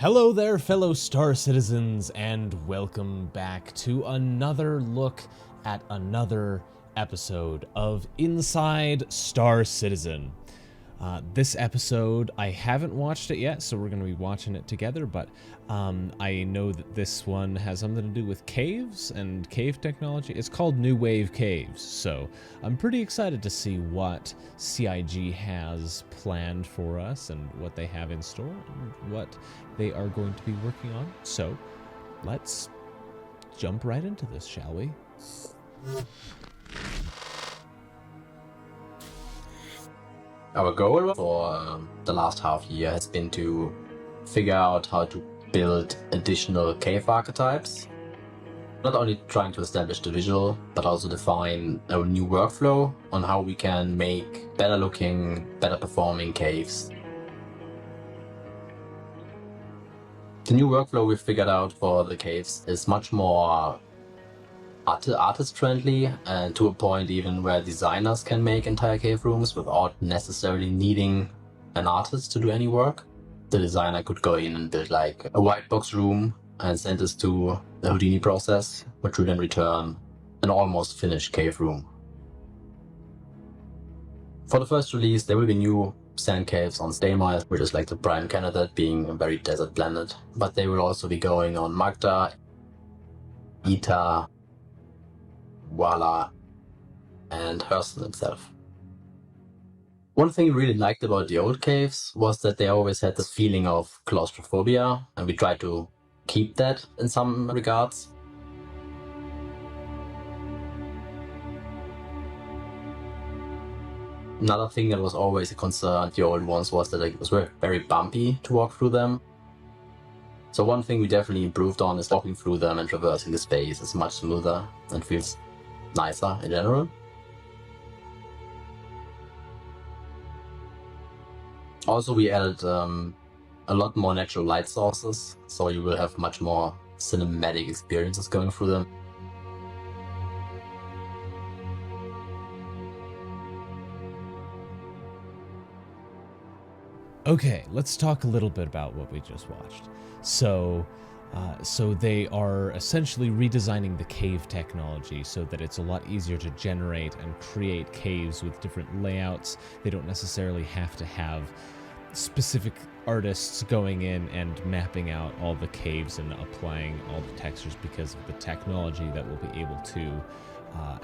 Hello there, fellow Star Citizens, and welcome back to another look at another episode of Inside Star Citizen. This episode, I haven't watched it yet, so we're going to be watching it together, but I know that this one has something to do with caves and cave technology. It's called New Wave Caves, so I'm pretty excited to see what CIG has planned for us and what they have in store and what they are going to be working on. So let's jump right into this, shall we? Our goal for the last half year has been to figure out how to build additional cave archetypes. Not only trying to establish the visual, but also define a new workflow on how we can make better looking, better performing caves. The new workflow we figured out for the caves is much more artist friendly, and to a point even where designers can make entire cave rooms without necessarily needing an artist to do any work. The designer could go in and build like a white box room and send this to the Houdini process, which will then return an almost finished cave room. For the first release, there will be new sand caves on Staymire, which is like the prime candidate, being a very desert planet, but they will also be going on Magda, Ita, Wala, and Hurston itself. One thing we really liked about the old caves was that they always had this feeling of claustrophobia, and we tried to keep that in some regards. Another thing that was always a concern with the old ones was that it was very bumpy to walk through them. So one thing we definitely improved on is walking through them and traversing the space is much smoother and feels nicer in general. Also, we added a lot more natural light sources, so you will have much more cinematic experiences going through them. Okay, let's talk a little bit about what we just watched. So they are essentially redesigning the cave technology so that it's a lot easier to generate and create caves with different layouts. They don't necessarily have to have specific artists going in and mapping out all the caves and applying all the textures because of the technology that will be able to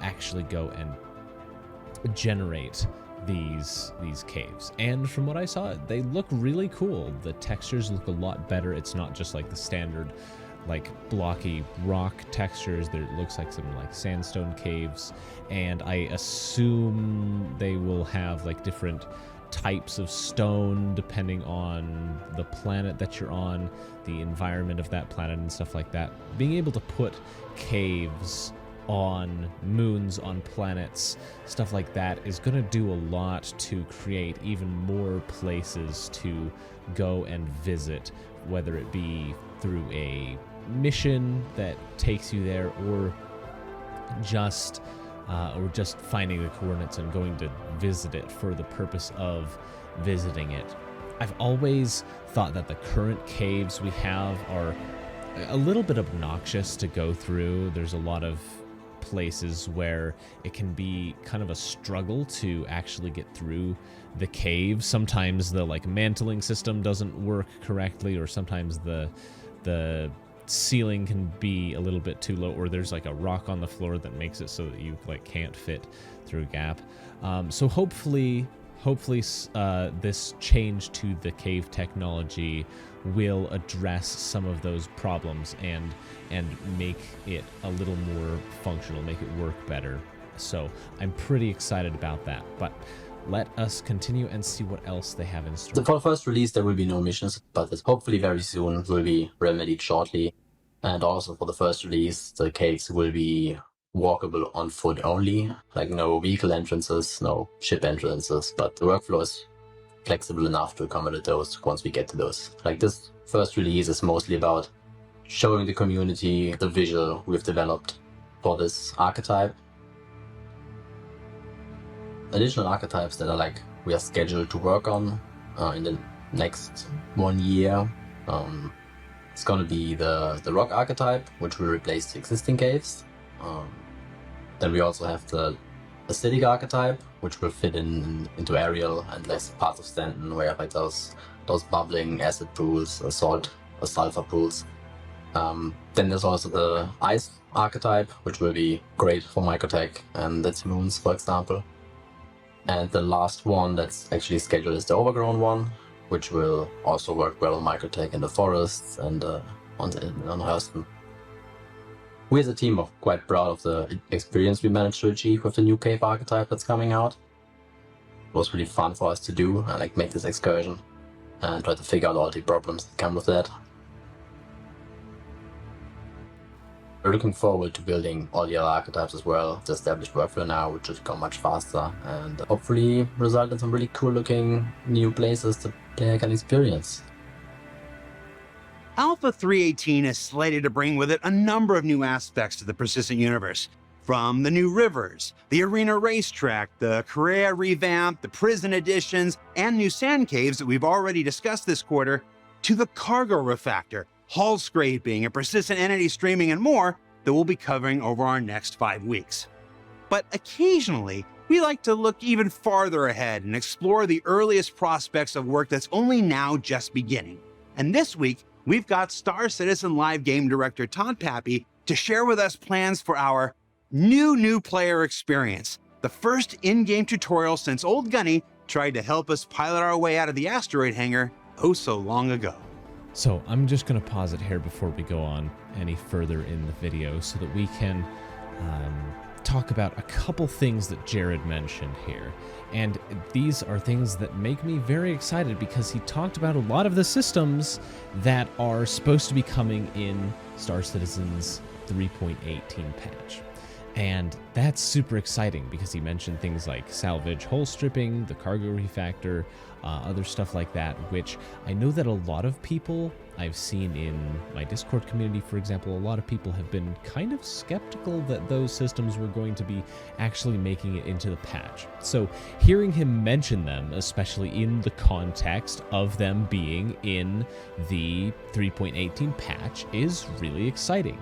actually go and generate these caves. And from what I saw, they look really cool. The textures look a lot better. It's not just like the standard like blocky rock textures. There looks like some like sandstone caves, and I assume they will have like different types of stone depending on the planet that you're on, the environment of that planet and stuff like that. Being able to put caves on moons, on planets, stuff like that is going to do a lot to create even more places to go and visit, whether it be through a mission that takes you there or just finding the coordinates and going to visit it for the purpose of visiting it. I've always thought that the current caves we have are a little bit obnoxious to go through. There's a lot of places where it can be kind of a struggle to actually get through the cave. Sometimes the like mantling system doesn't work correctly, or sometimes the ceiling can be a little bit too low, or there's like a rock on the floor that makes it so that you like can't fit through a gap. So hopefully this change to the cave technology will address some of those problems and make it a little more functional, make it work better. So I'm pretty excited about that, but let us continue and see what else they have in store. For the first release, there will be no missions, but hopefully very soon will be remedied shortly. And also for the first release, the caves will be walkable on foot only, like no vehicle entrances, no ship entrances, but the workflow is flexible enough to accommodate those once we get to those. Like this first release is mostly about showing the community the visual we've developed for this archetype. Additional archetypes that are like we are scheduled to work on in the next 1 year It's going to be the rock archetype, which will replace the existing caves. Then we also have the acidic archetype, which will fit into Ariel and less parts of Stanton, where like those bubbling acid pools, or salt or sulfur pools. Then there's also the ice archetype, which will be great for Microtech and its moons, for example. And the last one that's actually scheduled is the overgrown one, which will also work well on Microtech in the forests and on Hurston. We as a team are quite proud of the experience we managed to achieve with the new cave archetype that's coming out. It was really fun for us to do and like make this excursion and try to figure out all the problems that come with that. We're looking forward to building all the other archetypes as well. The established workflow now, which should go much faster and hopefully result in some really cool looking new places the player can experience. Alpha 3.18 is slated to bring with it a number of new aspects to the persistent universe. From the new rivers, the arena racetrack, the Korea revamp, the prison additions, and new sand caves that we've already discussed this quarter, to the cargo refactor, hull scraping, and persistent entity streaming, and more that we'll be covering over our next 5 weeks. But occasionally, we like to look even farther ahead and explore the earliest prospects of work that's only now just beginning. And this week, we've got Star Citizen Live game director Todd Pappy to share with us plans for our new player experience, the first in-game tutorial since Old Gunny tried to help us pilot our way out of the asteroid hangar oh so long ago. So I'm just going to pause it here before we go on any further in the video so that we can talk about a couple things that Jared mentioned here. And these are things that make me very excited because he talked about a lot of the systems that are supposed to be coming in Star Citizen's 3.18 patch. And that's super exciting because he mentioned things like salvage hull stripping, the cargo refactor, other stuff like that, which I know that a lot of people I've seen in my Discord community, for example, a lot of people have been kind of skeptical that those systems were going to be actually making it into the patch. So hearing him mention them, especially in the context of them being in the 3.18 patch, is really exciting.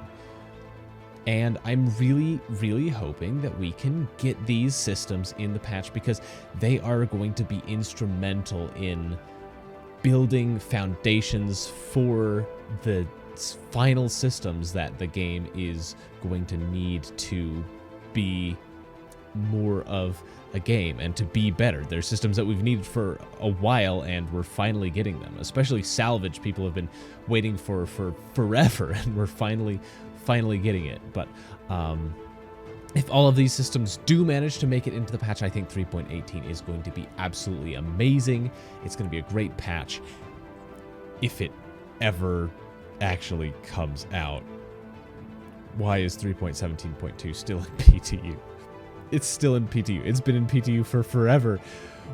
And I'm really hoping that we can get these systems in the patch because they are going to be instrumental in building foundations for the final systems that the game is going to need to be more of a game and to be better. They're systems that we've needed for a while and we're finally getting them. Especially salvage, people have been waiting for forever and we're finally getting it. But if all of these systems do manage to make it into the patch, I think 3.18 is going to be absolutely amazing. It's going to be a great patch if it ever actually comes out. Why is 3.17.2 still in PTU? It's still in PTU. It's been in PTU for forever.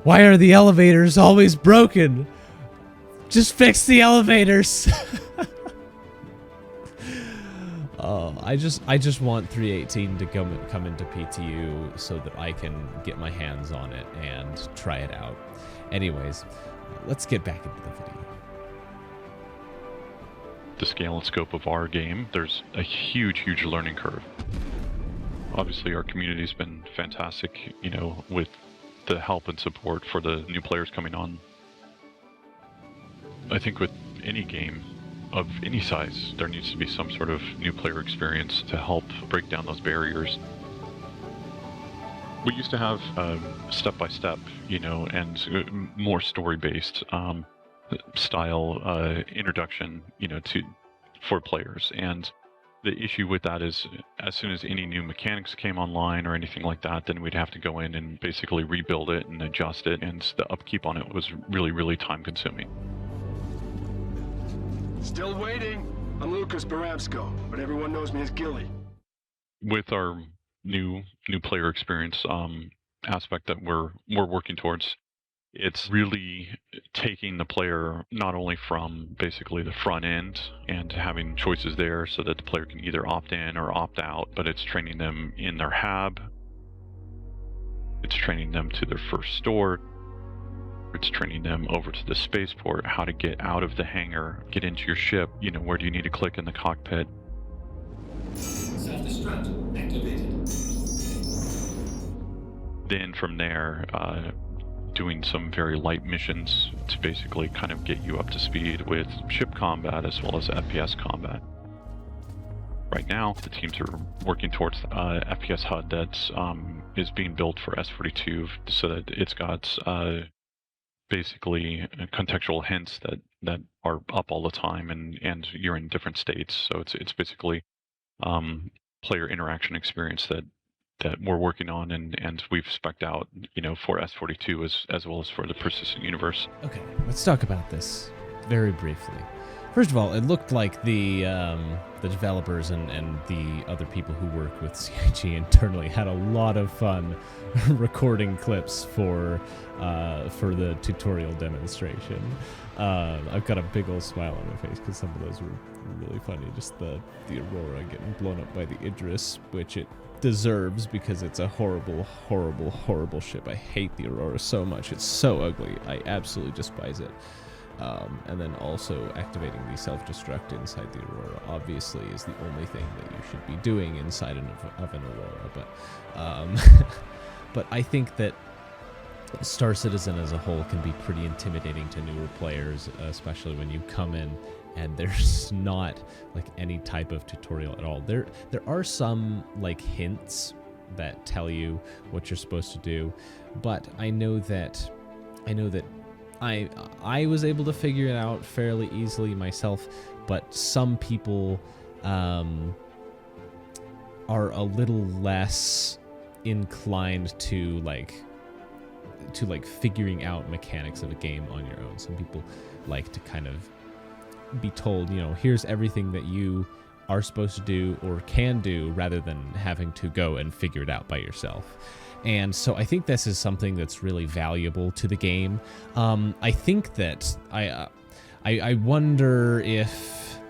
Why are the elevators always broken? Just fix the elevators. I just want 3.18 to come into PTU so that I can get my hands on it and try it out. Anyways, let's get back into the video. The scale and scope of our game, there's a huge learning curve. Obviously, our community's been fantastic, you know, with the help and support for the new players coming on. I think with any game of any size, there needs to be some sort of new player experience to help break down those barriers. We used to have step-by-step, you know, and more story-based style introduction, you know, for players. And the issue with that is, as soon as any new mechanics came online or anything like that, then we'd have to go in and basically rebuild it and adjust it, and the upkeep on it was really time-consuming. Still waiting. I'm Lucas Baramsko, but everyone knows me as Gilly. With our new player experience aspect that we're working towards, it's really taking the player not only from basically the front end and having choices there so that the player can either opt in or opt out, but it's training them in their hab, it's training them to their first store, It's training them over to the spaceport, how to get out of the hangar, get into your ship, where do you need to click in the cockpit. Self-destruct activated. Then from there, doing some very light missions to basically kind of get you up to speed with ship combat as well as FPS combat. Right now, the teams are working towards FPS HUD that is being built for S42 so that it's got basically contextual hints that are up all the time and you're in different states. So it's basically player interaction experience that we're working on and we've spec'd out, for S42 as well as for the persistent universe. Okay, let's talk about this very briefly. First of all, it looked like the developers and the other people who work with CIG internally had a lot of fun recording clips for the tutorial demonstration. I've got a big old smile on my face because some of those were really funny. Just the Aurora getting blown up by the Idris, which it deserves because it's a horrible, horrible, horrible ship. I hate the Aurora so much. It's so ugly. I absolutely despise it. And then also activating the self-destruct inside the Aurora obviously is the only thing that you should be doing inside of an Aurora. But I think that Star Citizen as a whole can be pretty intimidating to newer players, especially when you come in and there's not like any type of tutorial at all. There are some like hints that tell you what you're supposed to do, but I know that I was able to figure it out fairly easily myself, but some people are a little less inclined to figuring out mechanics of a game on your own. Some people like to kind of be told, here's everything that you are supposed to do or can do, rather than having to go and figure it out by yourself. And so I think this is something that's really valuable to the game. I think that I wonder if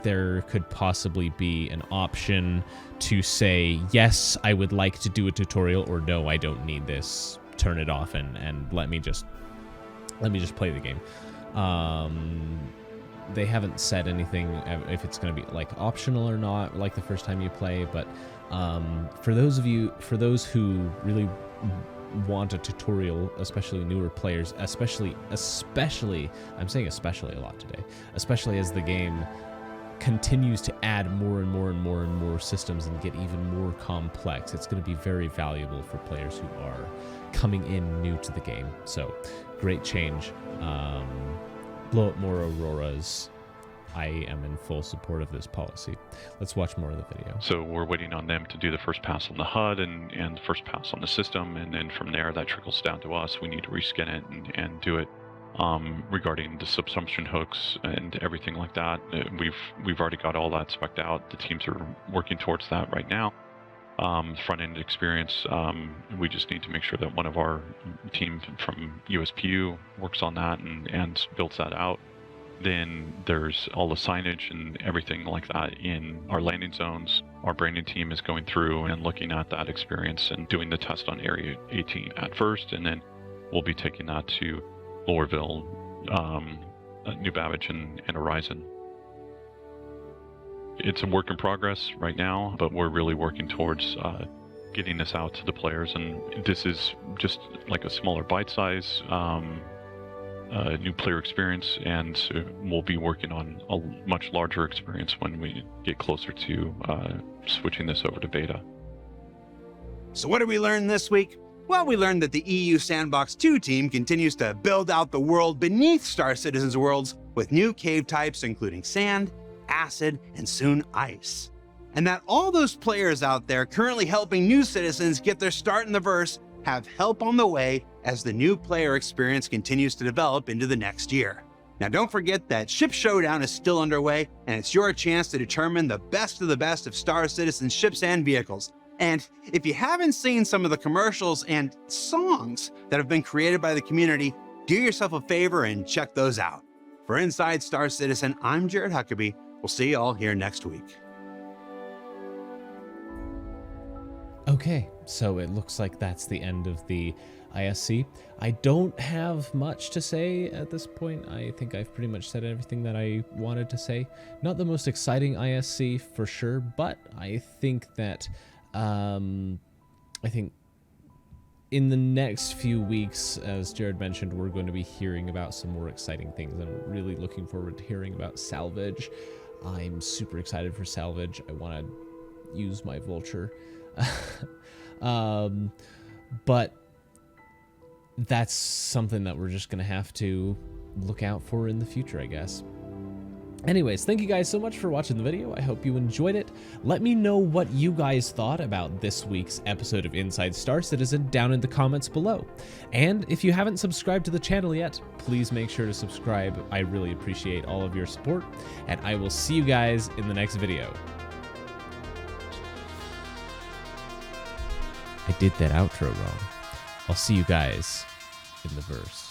there could possibly be an option to say, yes, I would like to do a tutorial, or no, I don't need this. Turn it off and let me just play the game. They haven't said anything if it's going to be like optional or not, like the first time you play, but for those who really want a tutorial, especially newer players, especially I'm saying especially a lot today, especially as the game continues to add more and more and more and more systems and get even more complex, it's going to be very valuable for players who are coming in new to the game. So great change. Blow up more Auroras. I am in full support of this policy. Let's watch more of the video. So we're waiting on them to do the first pass on the HUD and the first pass on the system, and then from there that trickles down to us. We need to reskin it and do it. Regarding the subsumption hooks and everything like that, we've already got all that spec'd out. The teams are working towards that right now. Front-end experience, we just need to make sure that one of our team from USPU works on that and builds that out. Then there's all the signage and everything like that in our landing zones. Our branding team is going through and looking at that experience and doing the test on Area 18 at first, and then we'll be taking that to Lorville, New Babbage, and Horizon. It's a work in progress right now, but we're really working towards getting this out to the players, and this is just like a smaller bite size new player experience, and we'll be working on a much larger experience when we get closer to switching this over to beta. So what did we learn this week? Well, we learned that the EU Sandbox 2 team continues to build out the world beneath Star Citizen's worlds with new cave types including sand, acid, and soon ice. And that all those players out there currently helping new citizens get their start in the verse have help on the way as the new player experience continues to develop into the next year. Now don't forget that Ship Showdown is still underway, and it's your chance to determine the best of the best of Star Citizen ships and vehicles. And if you haven't seen some of the commercials and songs that have been created by the community, do yourself a favor and check those out. For Inside Star Citizen, I'm Jared Huckabee. We'll see you all here next week. Okay, so it looks like that's the end of the ISC. I don't have much to say at this point. I think I've pretty much said everything that I wanted to say. Not the most exciting ISC for sure, but I think that in the next few weeks, as Jared mentioned, we're going to be hearing about some more exciting things. I'm really looking forward to hearing about salvage. I'm super excited for salvage. I want to use my vulture. But that's something that we're just going to have to look out for in the future, I guess. Anyways, thank you guys so much for watching the video. I hope you enjoyed it. Let me know what you guys thought about this week's episode of Inside Star Citizen down in the comments below. And if you haven't subscribed to the channel yet, please make sure to subscribe. I really appreciate all of your support, and I will see you guys in the next video. I did that outro wrong. I'll see you guys in the verse.